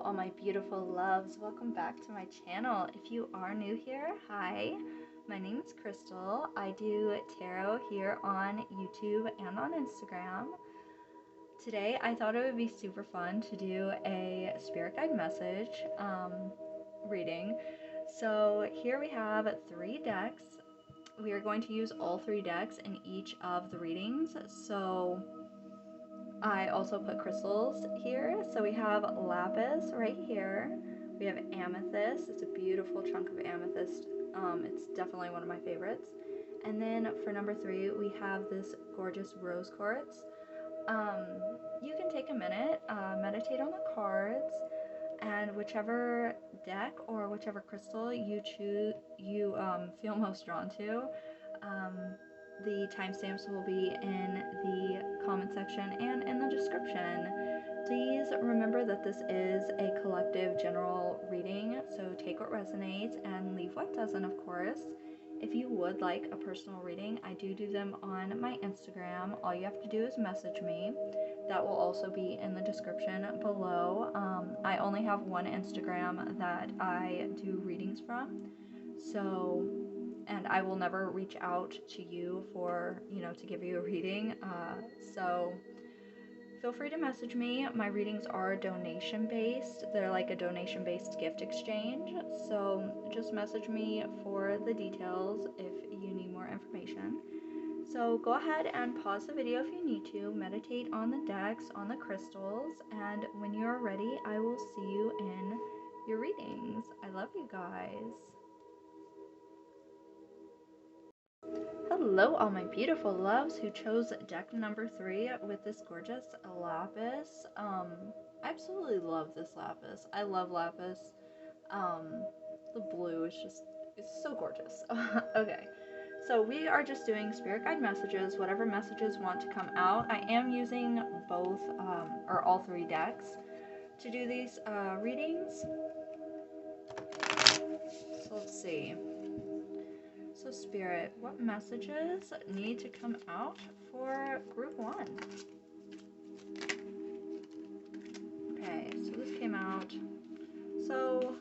all my beautiful loves. Welcome back to my channel. If you are new here, hi. My name is Crystal. I do tarot here on YouTube and on Instagram. Today, I thought it would be super fun to do a spirit guide message reading. So here we have 3 decks. We are going to use all 3 decks in each of the readings. So I also put crystals here. So we have lapis right here. We have amethyst. It's a beautiful chunk of amethyst. It's definitely one of my favorites. And then for number 3, we have this gorgeous rose quartz. You can take a minute, meditate on the cards, and whichever deck or whichever crystal you choose, you feel most drawn to. The timestamps will be in the comment section and in the description. Please remember that this is a collective general reading, so take what resonates and leave what doesn't, of course. If you would like a personal reading, I do them on my Instagram. All you have to do is message me. That will also be in the description below. I only have one Instagram that I do readings from, and I will never reach out to you for, to give you a reading. So feel free to message me. My readings are donation based. They're like a donation based gift exchange. So just message me for the details if you need more information. So go ahead and pause the video if you need to. Meditate on the decks, on the crystals, and when you're ready, I will see you in your readings. I love you guys. Hello, all my beautiful loves who chose deck number 3 with this gorgeous lapis. I absolutely love this lapis. I love lapis. The blue is it's so gorgeous. Okay, so we are just doing spirit guide messages, whatever messages want to come out. I am using both, or all 3 decks to do these readings. So let's see. So Spirit, what messages need to come out for group 1? Okay, so this came out. So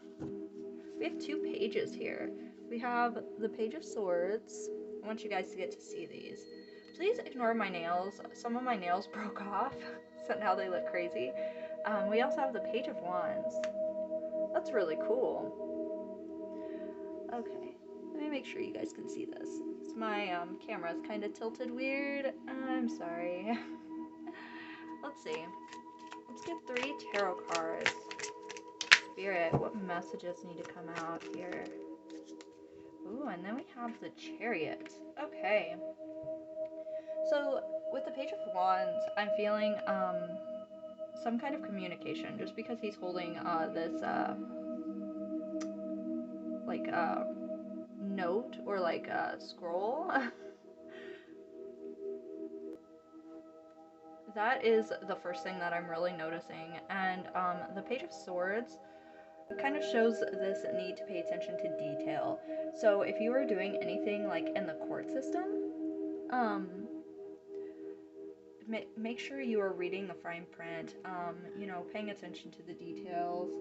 we have 2 pages here. We have the Page of Swords. I want you guys to get to see these. Please ignore my nails. Some of my nails broke off, so now they look crazy. We also have the Page of Wands. That's really cool. Okay. Let me make sure you guys can see this. My camera is kind of tilted weird. I'm sorry. Let's see. Let's get 3 tarot cards. Spirit, what messages need to come out here? Ooh, and then we have the Chariot. Okay. So with the Page of Wands, I'm feeling some kind of communication, just because he's holding this note or like a scroll. That is the first thing that I'm really noticing. And the Page of Swords kind of shows this need to pay attention to detail. So if you are doing anything like in the court system, make sure you are reading the fine print, paying attention to the details.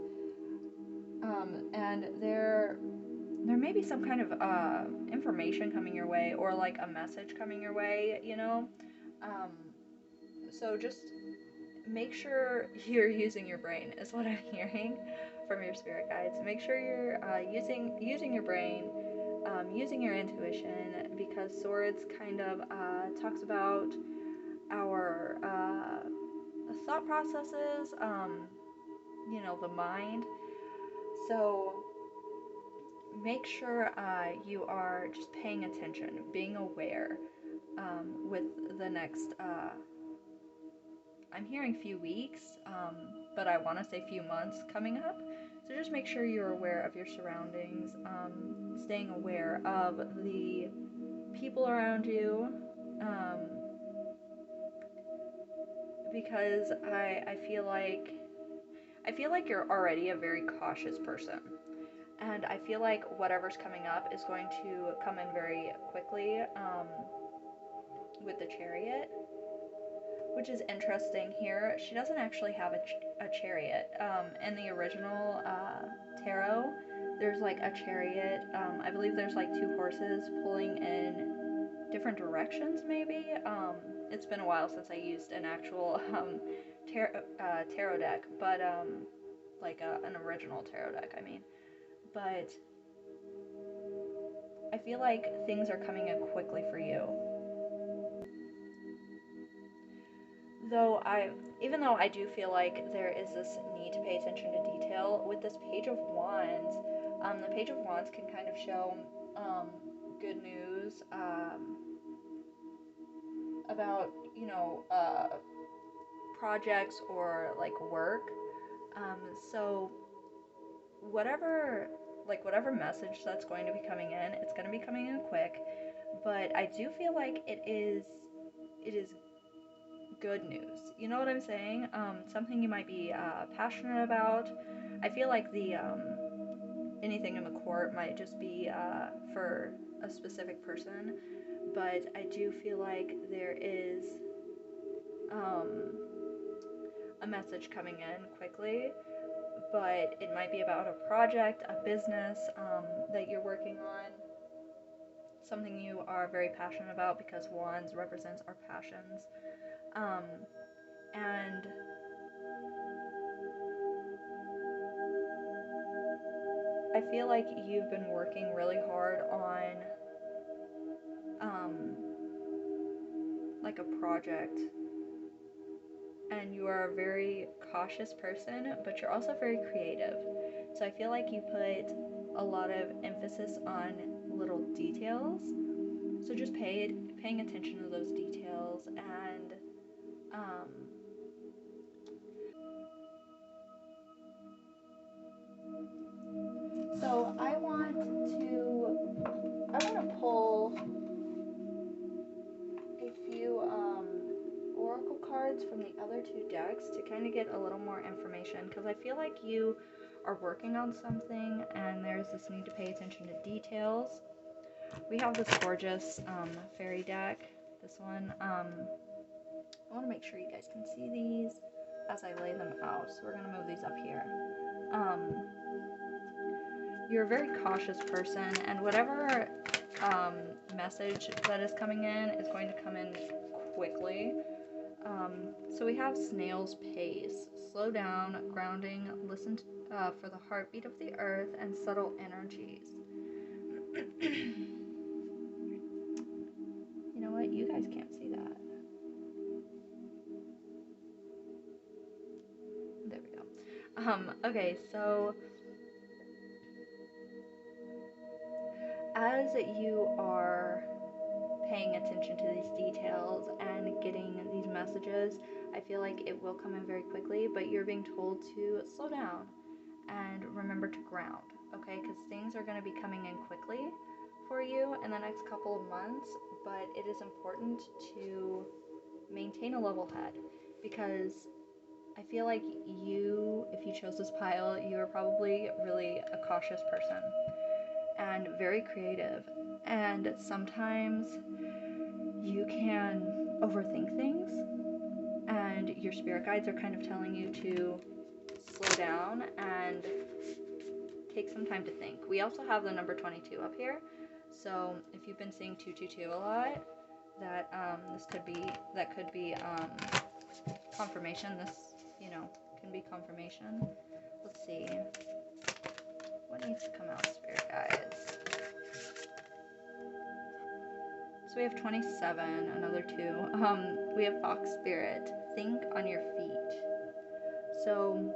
And there may be some kind of information coming your way, or like a message coming your way, so just make sure you're using your brain, is what I'm hearing from your spirit guides. Make sure you're using your brain, using your intuition, because Swords kind of talks about our thought processes, the mind. So make sure you are just paying attention, being aware with the next, I'm hearing few weeks, but I want to say few months coming up. So just make sure you're aware of your surroundings, staying aware of the people around you, because I feel like you're already a very cautious person. And I feel like whatever's coming up is going to come in very quickly with the Chariot. which is interesting here. She doesn't actually have a chariot. In the original tarot, there's like a chariot. I believe there's like two horses pulling in different directions, maybe. It's been a while since I used an actual tarot deck, but like an original tarot deck, I mean. But I feel like things are coming in quickly for you. Even though I do feel like there is this need to pay attention to detail, with this Page of Wands, the Page of Wands can kind of show good news about, projects or like work. So whatever message that's going to be coming in, it's going to be coming in quick. But I do feel like it is good news. You know what I'm saying? Something you might be passionate about. I feel like the anything in the court might just be for a specific person, but I do feel like there is a message coming in quickly, but it might be about a project, a business that you're working on, something you are very passionate about, because wands represents our passions. And I feel like you've been working really hard on like a project, and you are a very cautious person, but you're also very creative. So I feel like you put a lot of emphasis on little details. So just paying attention to those details, and so I want to pull a few oracle cards from the other two decks to kind of get a little more information, because I feel like you are working on something and there's this need to pay attention to details. We have this gorgeous fairy deck. This one, I want to make sure you guys can see these as I lay them out, so we're going to move these up here. You're a very cautious person, and whatever message that is coming in is going to come in quickly. So we have snail's pace, slow down, grounding, listen for the heartbeat of the earth, and subtle energies. You know what? You guys can't see that. There we go. Okay, so as you are paying attention to these details and getting these messages, I feel like it will come in very quickly, but you're being told to slow down and remember to ground, okay? Because things are going to be coming in quickly for you in the next couple of months, but it is important to maintain a level head, because I feel like if you chose this pile, you are probably really a cautious person and very creative, and sometimes you can overthink things, and your spirit guides are kind of telling you to slow down and take some time to think. We also have the number 22 up here, so if you've been seeing 222 a lot, that could be confirmation. This can be confirmation. Let's see, what needs to come out, spirit guides? So we have 27, another 2. We have Fox Spirit, think on your feet. So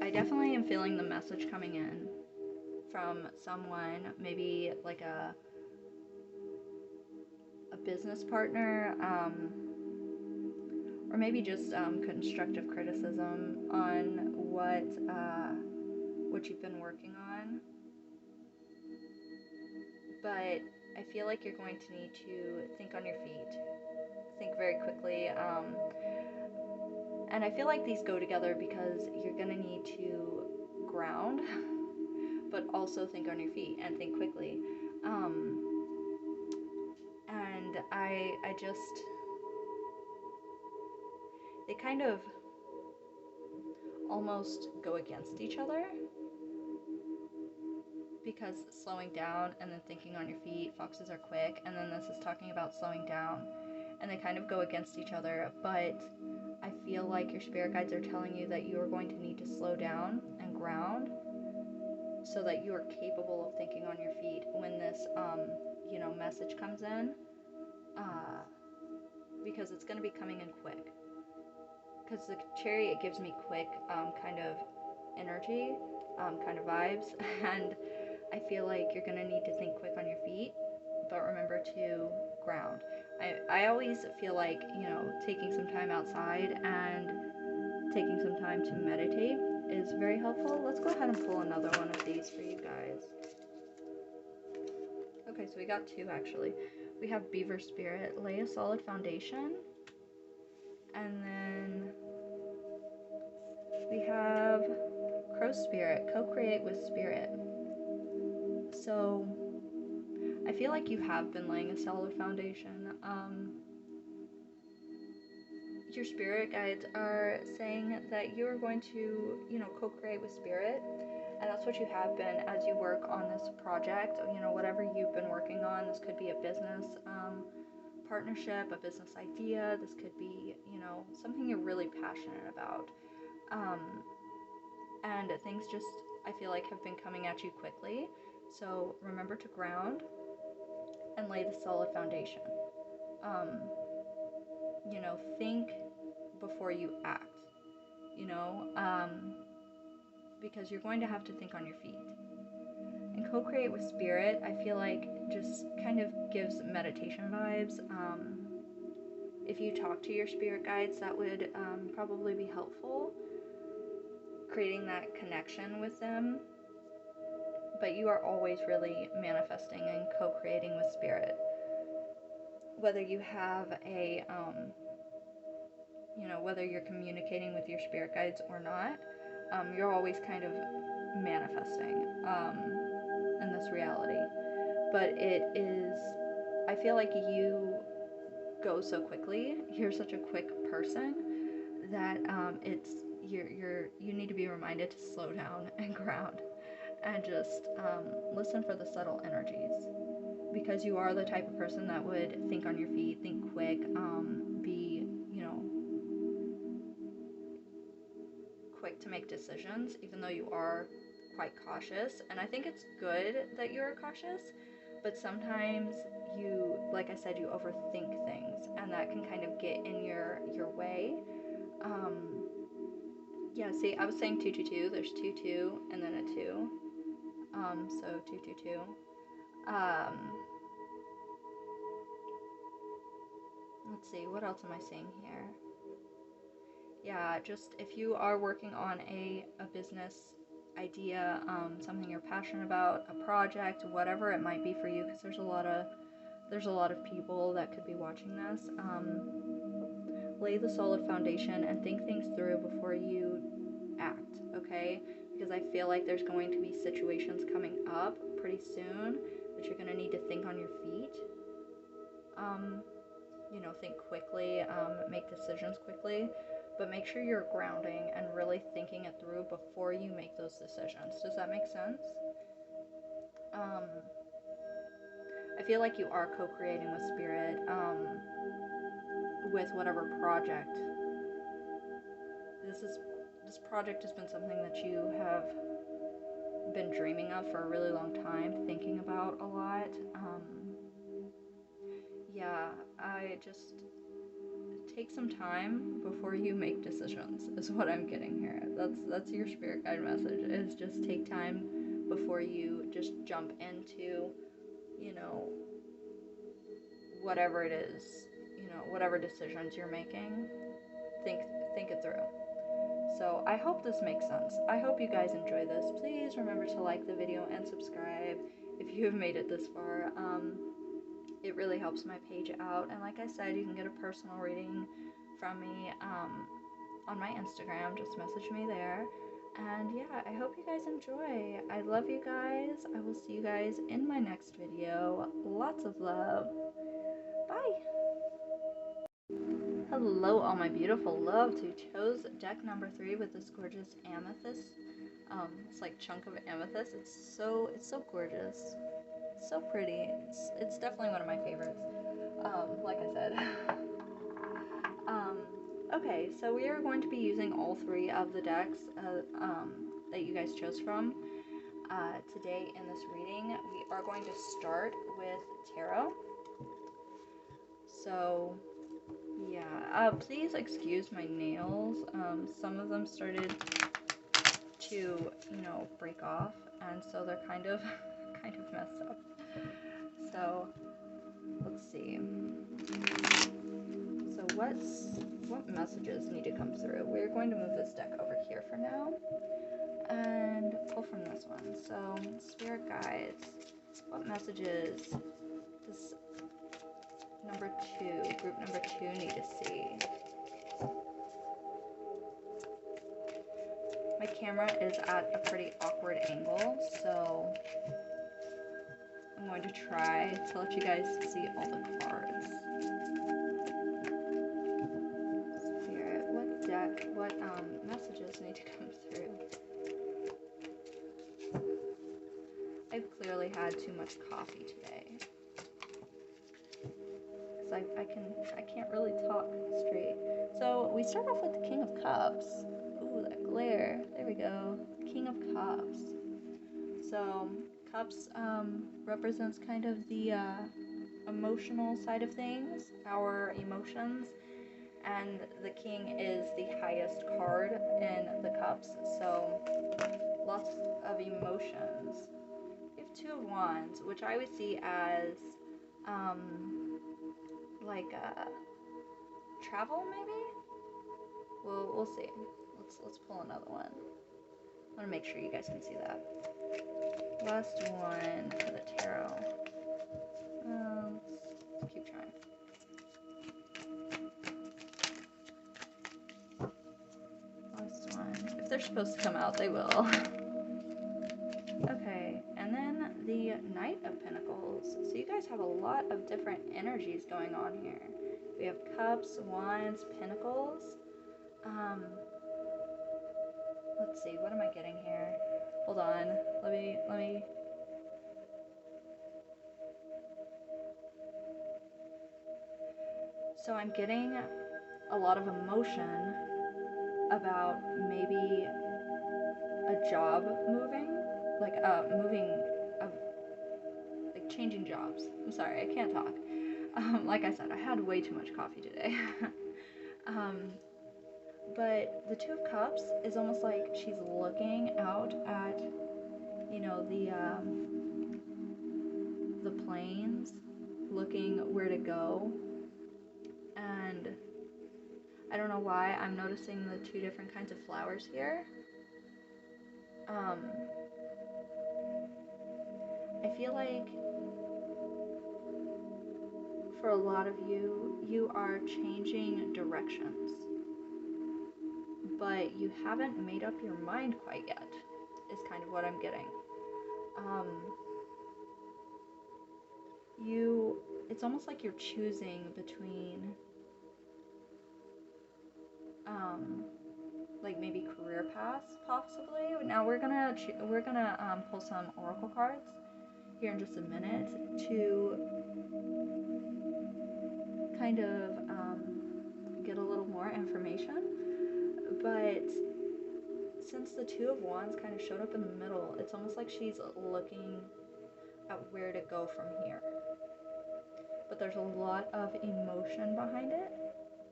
I definitely am feeling the message coming in from someone, maybe like a business partner, or maybe just constructive criticism on what you've been working on. But I feel like you're going to need to think on your feet, think very quickly, and I feel like these go together, because you're going to need to ground, but also think on your feet and think quickly. And I I just, they kind of almost go against each other, because slowing down and then thinking on your feet, foxes are quick, and then this is talking about slowing down, and they kind of go against each other. But I feel like your spirit guides are telling you that you are going to need to slow down and ground so that you are capable of thinking on your feet when this message comes in, because it's going to be coming in quick. Because the Chariot gives me quick kind of energy, kind of vibes, and I feel like you're going to need to think quick on your feet, but remember to ground. I always feel like, taking some time outside and taking some time to meditate is very helpful. Let's go ahead and pull another one of these for you guys. Okay, so we got two actually. We have Beaver Spirit, lay a solid foundation. And then we have Crow Spirit, co-create with Spirit. So I feel like you have been laying a solid foundation. Your spirit guides are saying that you are going to, co-create with Spirit, and that's what you have been as you work on this project. Whatever you've been working on. This could be a business partnership, a business idea. This could be, something you're really passionate about. And things just, I feel like, have been coming at you quickly. So remember to ground and lay the solid foundation. Think before you act, because you're going to have to think on your feet. And co-create with Spirit, I feel like, just kind of gives meditation vibes. If you talk to your spirit guides, that would probably be helpful, creating that connection with them. But you are always really manifesting and co-creating with Spirit. Whether you have a, whether you're communicating with your spirit guides or not, you're always kind of manifesting in this reality. But it is, I feel like you go so quickly. You're such a quick person that you need to be reminded to slow down and ground and just listen for the subtle energies, because you are the type of person that would think on your feet, think quick, be quick to make decisions, even though you are quite cautious. And I think it's good that you're cautious, but sometimes you, like I said, you overthink things, and that can kind of get in your way. Yeah, see, I was saying 2 2 2. There's 2 2 and then a 2. So 2 2 2. Let's see, what else am I seeing here? Yeah, just if you are working on a business idea, something you're passionate about, a project, whatever it might be for you, because there's a lot of people that could be watching this. Lay the solid foundation and think things through before you act, okay? Because I feel like there's going to be situations coming up pretty soon that you're going to need to think on your feet. Think quickly, make decisions quickly, but make sure you're grounding and really thinking it through before you make those decisions. Does that make sense? I feel like you are co-creating with Spirit, with whatever project. This project has been something that you have been dreaming of for a really long time, thinking about a lot. Yeah, I just take some time before you make decisions is what I'm getting here. That's your spirit guide message, is just take time before you just jump into, whatever it is, whatever decisions you're making. Think it through. So I hope this makes sense. I hope you guys enjoy this. Please remember to like the video and subscribe if you have made it this far. It really helps my page out. And like I said, you can get a personal reading from me on my Instagram. Just message me there. And yeah, I hope you guys enjoy. I love you guys. I will see you guys in my next video. Lots of love. Bye. Hello, all my beautiful loves who chose deck number 3 with this gorgeous amethyst. It's like chunk of amethyst. It's so gorgeous. It's so pretty. It's definitely one of my favorites. Like I said. Okay, so we are going to be using all 3 of the decks that you guys chose from. Today in this reading, we are going to start with tarot. So yeah, please excuse my nails. Some of them started to, you know, break off, and so they're kind of messed up. So let's see. So what messages need to come through? We're going to move this deck over here for now and pull from this one. So spirit guides, what messages does group number 2 need to see? My camera is at a pretty awkward angle, so I'm going to try to let you guys see all the cards. Spirit, what messages need to come through? I've clearly had too much coffee today. Because I can't really talk straight. So we start off with the King of Cups. Ooh, that glare. There we go. King of Cups. So Cups represents kind of the emotional side of things, our emotions, and the King is the highest card in the Cups, so lots of emotions. We have 2 of Wands, which I would see as like travel, maybe. We'll see. Let's pull another one. I want to make sure you guys can see that. Last one for the tarot. Let's keep trying. Last one. If they're supposed to come out, they will. Okay, and then the Knight of Pentacles. So you guys have a lot of different energies going on here. We have Cups, Wands, Pentacles. Let's see, what am I getting here? Hold on. Let me So I'm getting a lot of emotion about maybe a job moving, like like changing jobs. I'm sorry, I can't talk. Like I said, I had way too much coffee today. But the 2 of Cups is almost like she's looking out at, you know, the plains, looking where to go. And I don't know why I'm noticing the 2 different kinds of flowers here. I feel like for a lot of you, you are changing directions, but you haven't made up your mind quite yet, is kind of what I'm getting. It's almost like you're choosing between like maybe career paths, possibly. Now we're gonna pull some oracle cards here in just a minute to kind of get a little more information. But since the 2 of Wands kind of showed up in the middle, it's almost like she's looking at where to go from here. But there's a lot of emotion behind it.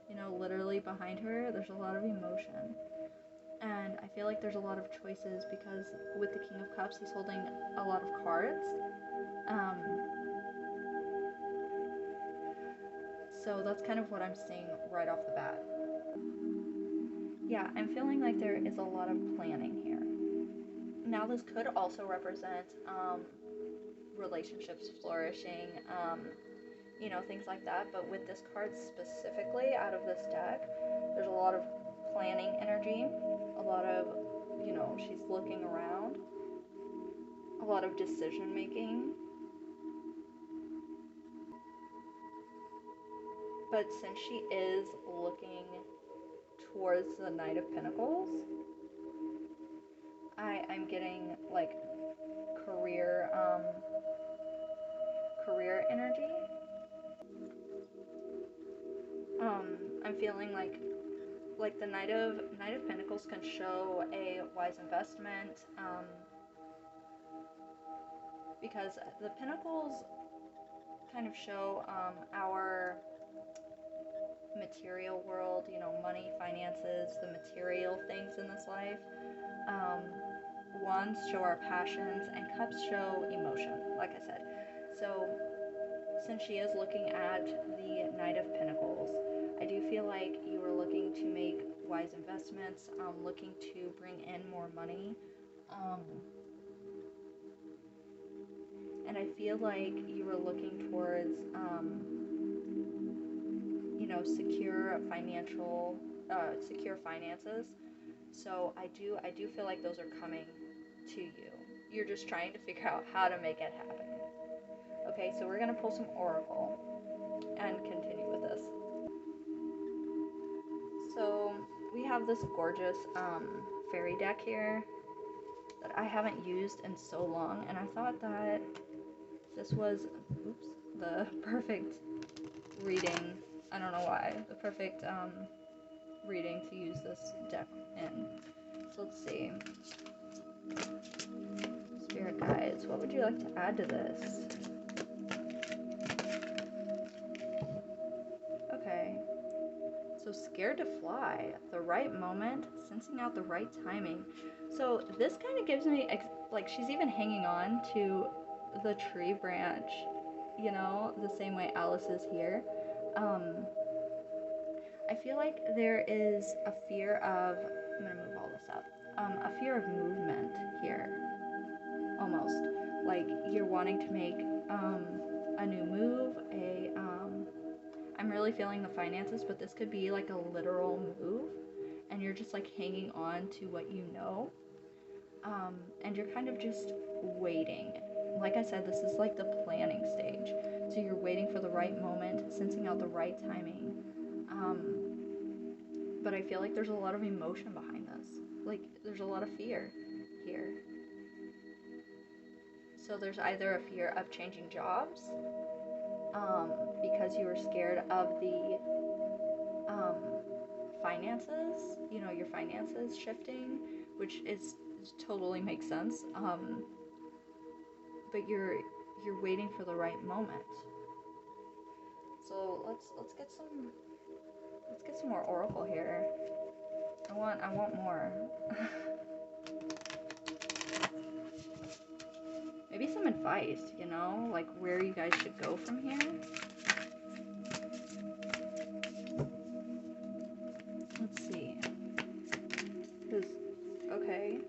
You know, literally behind her, there's a lot of emotion. And I feel like there's a lot of choices because with the King of Cups, he's holding a lot of cards. So that's kind of what I'm seeing right off the bat. Yeah, I'm feeling like there is a lot of planning here. Now this could also represent relationships flourishing, you know, things like that. But with this card specifically out of this deck, there's a lot of planning energy, a lot of, you know, she's looking around, a lot of decision making. But since she is looking towards the Knight of Pentacles, I'm getting like career career energy. I'm feeling like the Knight of Pentacles can show a wise investment, because the Pentacles kind of show our material world, you know, money, finances, the material things in this life. Wands show our passions, and cups show emotion, like I said. So since she is looking at the Knight of Pentacles, I do feel like you are looking to make wise investments, looking to bring in more money, and I feel like you are looking towards, you know, secure finances. So I do feel like those are coming to you. You're just trying to figure out how to make it happen. Okay, so we're gonna pull some oracle and continue with this. So we have this gorgeous fairy deck here that I haven't used in so long, and I thought that this was, the perfect reading. I don't know why. The perfect reading to use this deck in. So let's see. Spirit guides, what would you like to add to this? Okay. So scared to fly, the right moment, sensing out the right timing. So this kind of gives me, like, she's even hanging on to the tree branch, you know, the same way Alice is here. I feel like there is a fear of, I'm gonna move all this up, a fear of movement here, almost. Like you're wanting to make a new move, I'm really feeling the finances, but this could be like a literal move, and you're just like hanging on to what you know, and you're kind of just waiting. Like I said, this is like the planning stage, so you're waiting for the right moment, sensing out the right timing, but I feel like there's a lot of emotion behind this. Like there's a lot of fear here. So there's either a fear of changing jobs, because you were scared of the finances, you know, your finances shifting, which is totally makes sense. But you're waiting for the right moment. So let's get some more oracle here. I want more. Maybe some advice, you know, like where you guys should go from here. Let's see. Okay.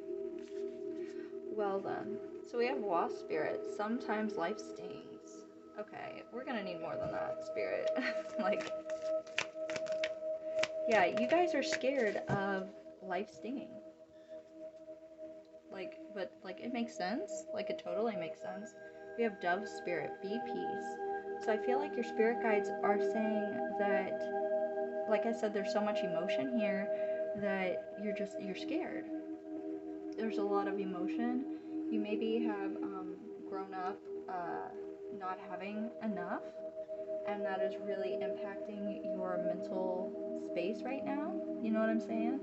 Well then. So we have wasp spirit. Sometimes life stings. Okay, we're gonna need more than that, spirit. Like, yeah, you guys are scared of life stinging. Like, but like it makes sense. Like it totally makes sense. We have dove spirit, be peace. So I feel like your spirit guides are saying that, like I said, there's so much emotion here that you're scared. There's a lot of emotion. You maybe have grown up not having enough, and that is really impacting your mental space right now. You know what I'm saying?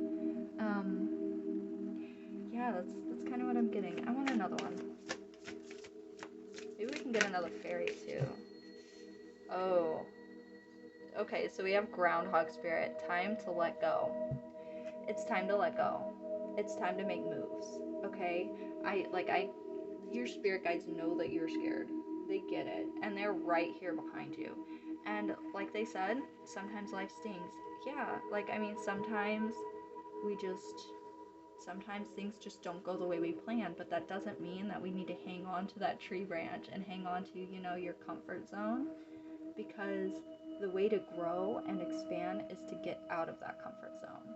Yeah, that's kind of what I'm getting. I want another one. Maybe we can get another fairy too. Oh. Okay, so we have groundhog spirit. Time to let go. It's time to let go. It's time to make moves. Okay? Your spirit guides know that you're scared. They get it, and they're right here behind you. And like they said, sometimes life stings. Yeah, like I mean, sometimes things just don't go the way we planned, but that doesn't mean that we need to hang on to that tree branch and hang on to, you know, your comfort zone, because the way to grow and expand is to get out of that comfort zone.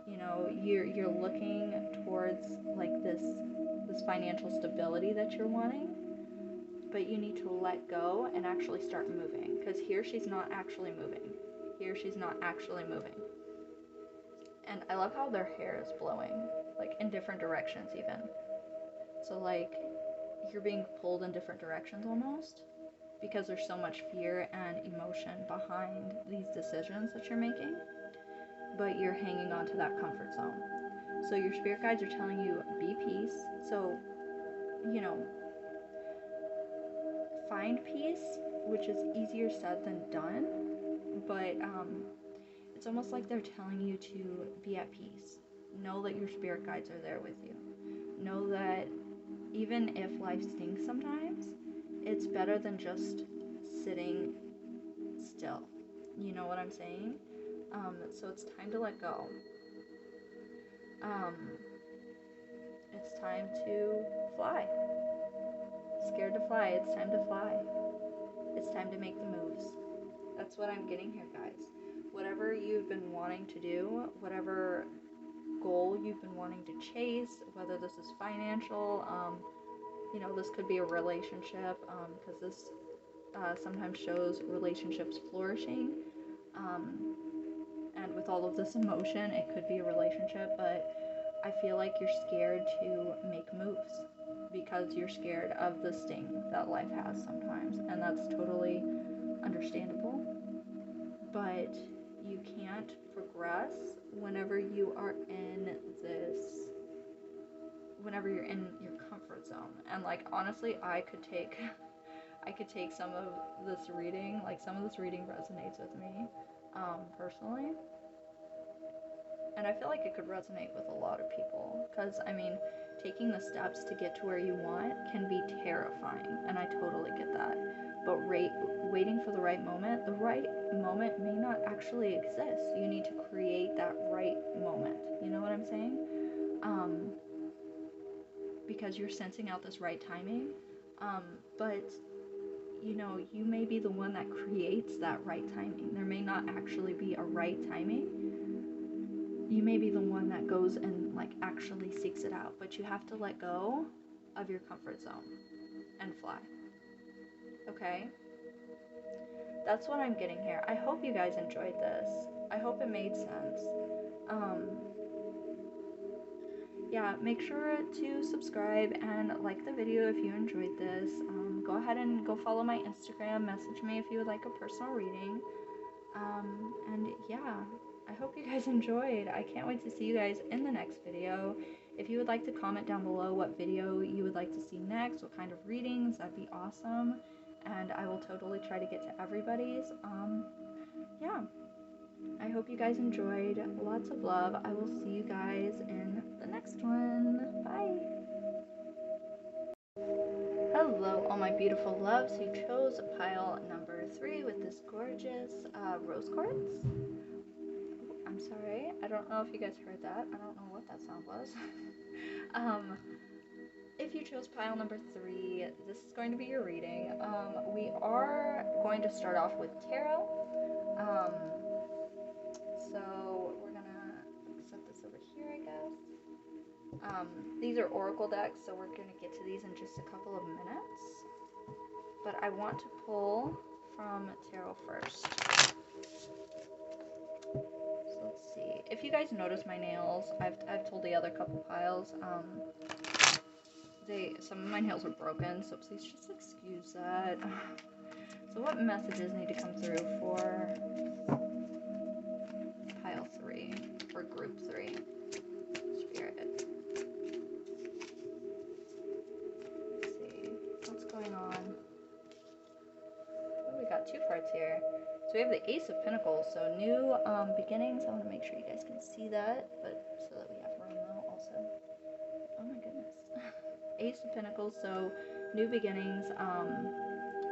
You know, you're looking towards like this financial stability that you're wanting, but you need to let go and actually start moving, because here she's not actually moving. Here she's not actually moving. And I love how their hair is blowing, like in different directions even. So like you're being pulled in different directions almost, because there's so much fear and emotion behind these decisions that you're making, but you're hanging on to that comfort zone. So your spirit guides are telling you, be peace. So, you know, find peace, which is easier said than done, but it's almost like they're telling you to be at peace. Know that your spirit guides are there with you. Know that even if life stinks sometimes, it's better than just sitting still. You know what I'm saying? So it's time to let go. It's time to fly. Scared to fly, it's time to fly. It's time to make the moves. That's what I'm getting here, guys. Whatever you've been wanting to do, whatever goal you've been wanting to chase, whether this is financial, you know, this could be a relationship, because this sometimes shows relationships flourishing, and with all of this emotion, it could be a relationship, but I feel like you're scared to make moves because you're scared of the sting that life has sometimes, and that's totally understandable. But you can't progress whenever you are in this, whenever you're in your comfort zone. And like honestly, I could take some of this reading, like some of this reading resonates with me personally. And I feel like it could resonate with a lot of people, because I mean, taking the steps to get to where you want can be terrifying, and I totally get that. But waiting for the right moment may not actually exist. You need to create that right moment. You know what I'm saying? Because you're sensing out this right timing, but you know, you may be the one that creates that right timing. There may not actually be a right timing. You may be the one that goes and like actually seeks it out, but you have to let go of your comfort zone and fly. Okay? That's what I'm getting here. I hope you guys enjoyed this. I hope it made sense. Yeah, make sure to subscribe and like the video if you enjoyed this. Go ahead and go follow my Instagram. Message me if you would like a personal reading. And yeah, I hope you guys enjoyed. I can't wait to see you guys in the next video. If you would like to comment down below what video you would like to see next, what kind of readings, that'd be awesome. And I will totally try to get to everybody's. Yeah, I hope you guys enjoyed. Lots of love. I will see you guys in the next one. Bye. Hello, all my beautiful loves who chose pile number 3 with this gorgeous rose quartz. I'm sorry, I don't know if you guys heard that. I don't know what that sound was. If you chose pile number 3, this is going to be your reading. We are going to start off with tarot. So we're gonna set this over here, I guess. These are oracle decks, so we're gonna get to these in just a couple of minutes. But I want to pull from tarot first. So let's see. If you guys notice my nails, I've told the other couple piles, some of my nails are broken, so please just excuse that. So what messages need to come through for pile 3 or group 3? Spirit. Let's see what's going on. Oh, we got 2 cards here. So we have the Ace of Pentacles, so new beginnings. I want to make sure you guys can see that, but so that we have room though also. Oh my goodness. Ace of Pentacles, so new beginnings,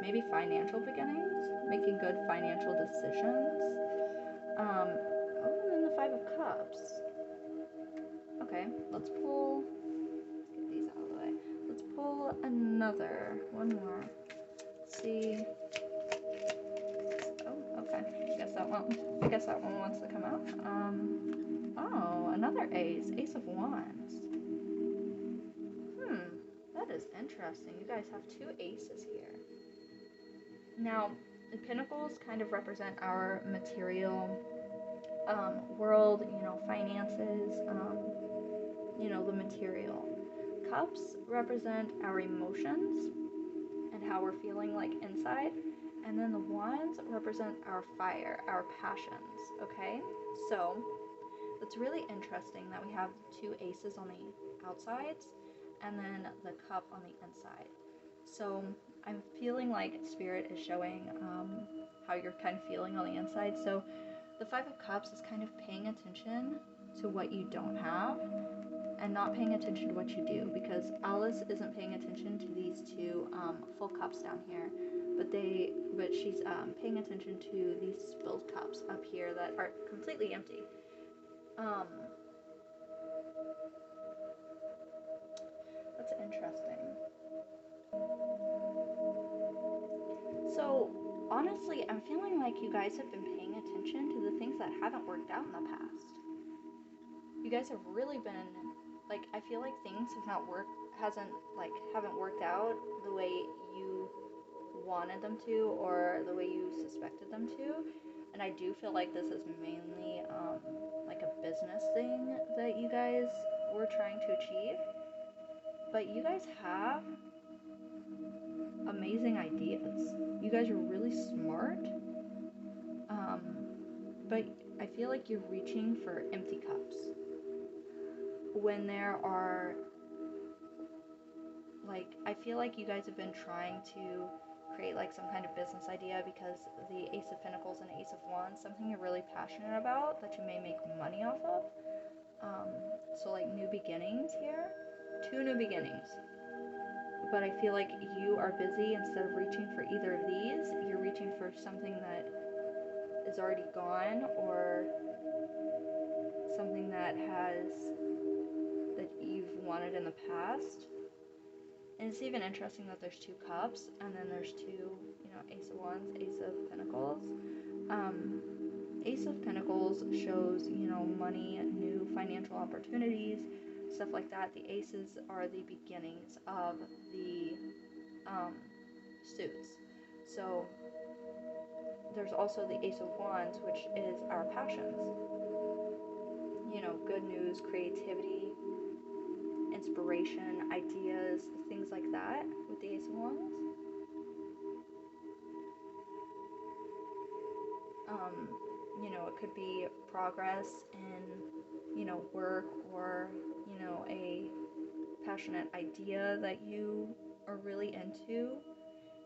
maybe financial beginnings, making good financial decisions. Oh, and then the 5 of Cups. Okay, let's pull, let's get these out of the way. Let's pull one more. Let's see. Oh, okay. I guess that one wants to come out. Oh, another ace. Ace of Wands. That is interesting. You guys have two aces here. Now, the pentacles kind of represent our material world, you know, finances, you know, the material. Cups represent our emotions and how we're feeling like inside. And then the wands represent our fire, our passions, okay? So it's really interesting that we have two aces on the outsides and then the cup on the inside. So I'm feeling like Spirit is showing how you're kind of feeling on the inside. So the Five of Cups is kind of paying attention to what you don't have and not paying attention to what you do, because Alice isn't paying attention to these two full cups down here, but she's paying attention to these spilled cups up here that are completely empty. That's interesting. So honestly, I'm feeling like you guys have been paying attention to the things that haven't worked out in the past. You guys have really been, like, I feel like things haven't worked out the way you wanted them to or the way you suspected them to. And I do feel like this is mainly like a business thing that you guys were trying to achieve. But you guys have amazing ideas. You guys are really smart. But I feel like you're reaching for empty cups when there are, like, I feel like you guys have been trying to create like some kind of business idea, because the Ace of Pentacles and Ace of Wands, something you're really passionate about that you may make money off of. So like new beginnings here, two new beginnings. But I feel like you are busy. Instead of reaching for either of these, you're reaching for something that is already gone, or something that you've wanted in the past. And it's even interesting that there's two cups, and then there's two, you know, Ace of Wands, Ace of Pentacles. Ace of Pentacles shows, you know, money, new financial opportunities, stuff like that. The aces are the beginnings of the suits. So there's also the Ace of Wands, which is our passions. You know, good news, creativity, inspiration, ideas, things like that with the Ace of Wands. You know, it could be progress in, you know, work, or, you know, a passionate idea that you are really into.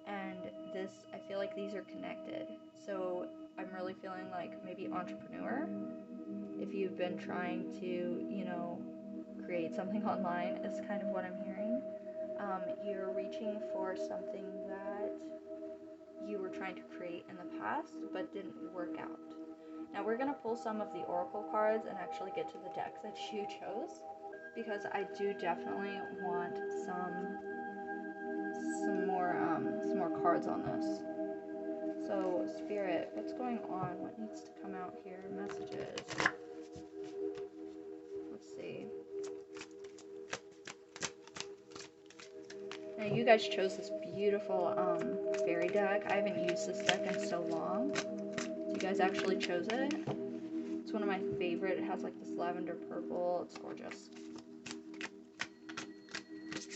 And this, I feel like these are connected. So I'm really feeling like maybe entrepreneur. If you've been trying to, you know, create something online, is kind of what I'm hearing. You're reaching for something that you were trying to create in the past but didn't work out. Now we're going to pull some of the oracle cards and actually get to the decks that you chose, because I do definitely want some more cards on this. So Spirit, what's going on? What needs to come out here? Messages. Let's see. Now you guys chose this beautiful fairy deck. I haven't used this deck in so long. So you guys actually chose it. It's one of my favorite. It has like this lavender purple. It's gorgeous. Let's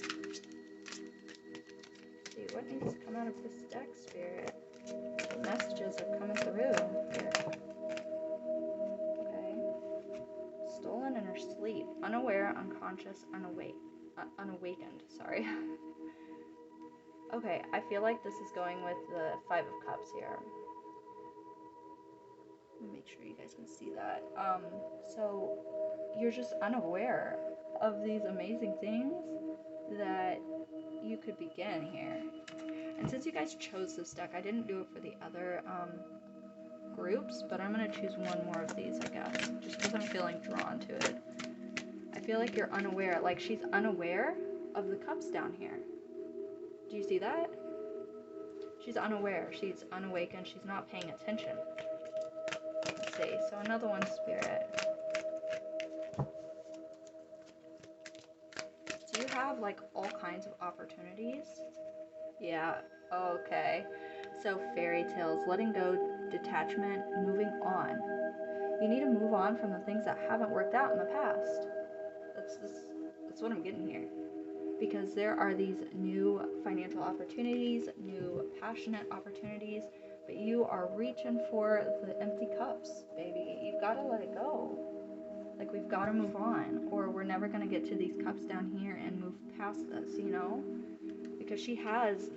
see, what needs to come out of this deck, Spirit? What messages are coming through here? Okay. Stolen in her sleep. Unaware, unconscious, unawakened. Sorry. Okay, I feel like this is going with the Five of Cups here. Make sure you guys can see that. So you're just unaware of these amazing things that you could begin here. And since you guys chose this deck, I didn't do it for the other groups, but I'm going to choose one more of these, I guess, just because I'm feeling drawn to it. I feel like you're unaware, like she's unaware of the cups down here. Do you see that? She's unaware, she's unawakened, she's not paying attention. Let's see, so another one, Spirit. So you have have like all kinds of opportunities. Yeah, okay. So fairy tales, letting go, detachment, moving on. You need to move on from the things that haven't worked out in the past. That's what I'm getting here. Because there are these new financial opportunities, new passionate opportunities, but you are reaching for the empty cups, baby. You've got to let it go. Like, we've got to move on, or we're never going to get to these cups down here and move past this, you know? Because she has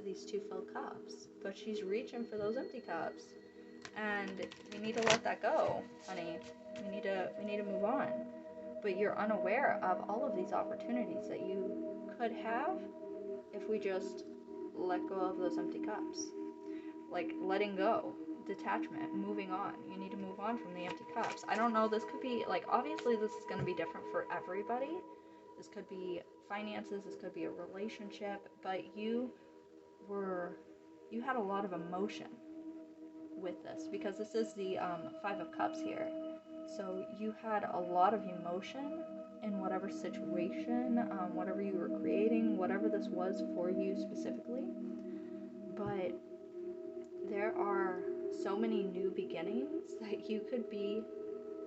these two filled cups, but she's reaching for those empty cups. And we need to let that go, honey. We need to move on. But you're unaware of all of these opportunities that you could have if we just let go of those empty cups. Like, letting go, detachment, moving on. You need to move on from the empty cups. I don't know, this could be, like, obviously this is going to be different for everybody. This could be finances, this could be a relationship, but you had a lot of emotion with this, because this is the Five of Cups here. So you had a lot of emotion in whatever situation, whatever you were creating, whatever this was for you specifically. But there are so many new beginnings that you could be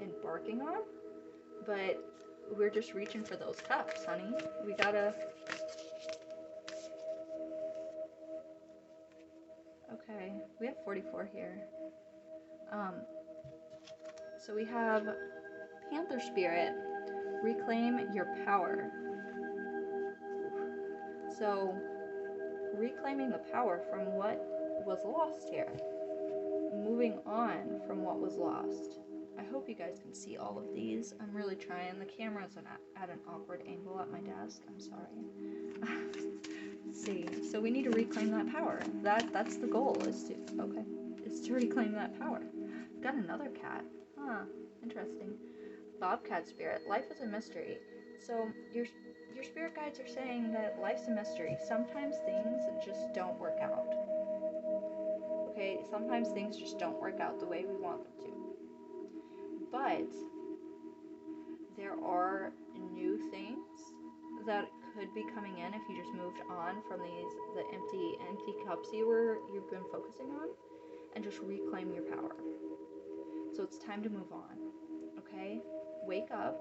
embarking on, but we're just reaching for those cups, honey. We gotta... Okay, we have 44 here. So we have Panther Spirit, reclaim your power. So, reclaiming the power from what was lost here. Moving on from what was lost. I hope you guys can see all of these. I'm really trying. The camera's at an awkward angle at my desk. I'm sorry. Let's see. So we need to reclaim that power. That's the goal, is to reclaim that power. Got another cat. Huh, interesting. Bobcat Spirit, life is a mystery. So your spirit guides are saying that life's a mystery. Sometimes things just don't work out. Okay, sometimes things just don't work out the way we want them to. But there are new things that could be coming in if you just moved on from the empty cups you've been focusing on, and just reclaim your power. So it's time to move on. Okay? Wake up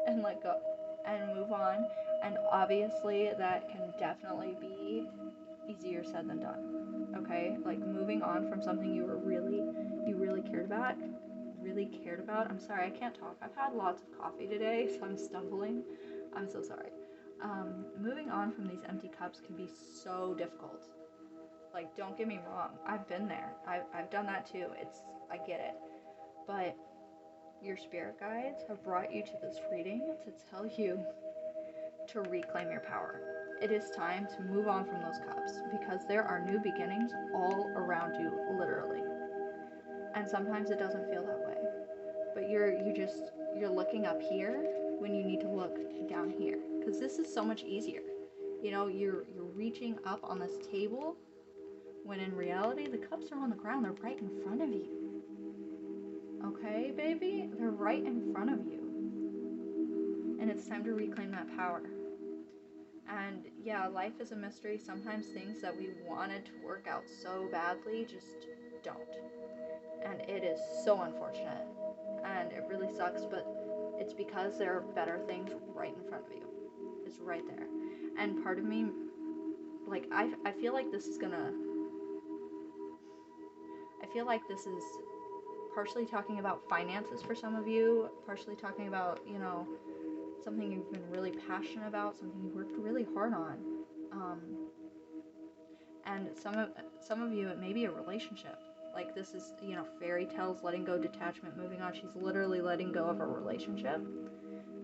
and let go and move on. And obviously that can definitely be easier said than done. Okay? Like, moving on from something you really cared about. I'm sorry, I can't talk. I've had lots of coffee today, so I'm stumbling. I'm so sorry. Moving on from these empty cups can be so difficult. Like, don't get me wrong. I've been there. I've done that too. I get it. But your spirit guides have brought you to this reading to tell you to reclaim your power. It is time to move on from those cups, because there are new beginnings all around you, literally. And sometimes it doesn't feel that way. But you're looking up here when you need to look down here, because this is so much easier. You know, you're reaching up on this table, when in reality the cups are on the ground. They're right in front of you. Okay, baby? They're right in front of you. And it's time to reclaim that power. And yeah, life is a mystery. Sometimes things that we wanted to work out so badly just don't. And it is so unfortunate. And it really sucks, but it's because there are better things right in front of you. It's right there. And part of me, like, I feel like this is partially talking about finances for some of you, partially talking about, you know, something you've been really passionate about, something you worked really hard on. And some of you, it may be a relationship. Like, this is, you know, fairy tales, letting go, detachment, moving on. She's literally letting go of a relationship.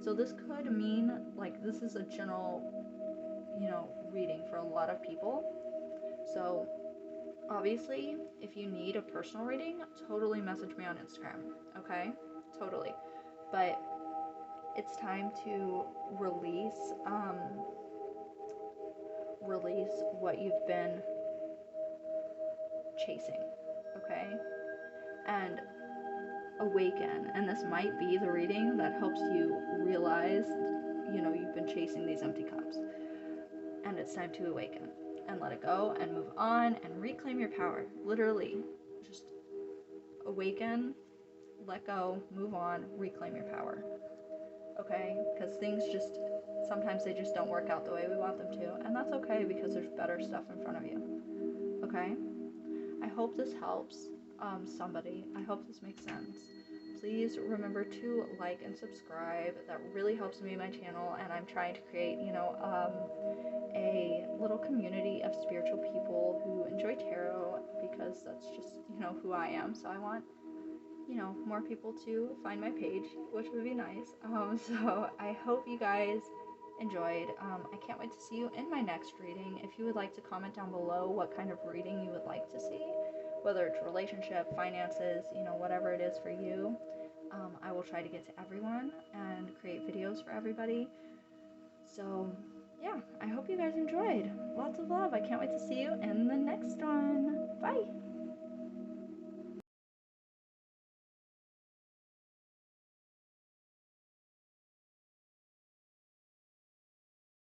So this could mean, like, this is a general, you know, reading for a lot of people. So obviously, if you need a personal reading, totally message me on Instagram, okay? Totally. But it's time to release what you've been chasing, okay? And awaken. And this might be the reading that helps you realize, you know, you've been been chasing these empty cups. And it's time to awaken and let it go and move on and reclaim your power. Literally, just awaken, let go, move on, reclaim your power. Okay? Because things just, sometimes they just don't work out the way we want them to. And that's okay, because there's better stuff in front of you. Okay? I hope this helps somebody. I hope this makes sense. Please remember to like and subscribe. That really helps me and my channel, and I'm trying to create, a little community of spiritual people who enjoy tarot, because that's just, who I am. So I want, more people to find my page, which would be nice. So I hope you guys enjoyed. I can't wait to see you in my next reading. If you would like to comment down below what kind of reading you would like to see, whether it's relationship, finances, whatever it is for you. I will try to get to everyone and create videos for everybody. So yeah, I hope you guys enjoyed. Lots of love. I can't wait to see you in the next one. Bye.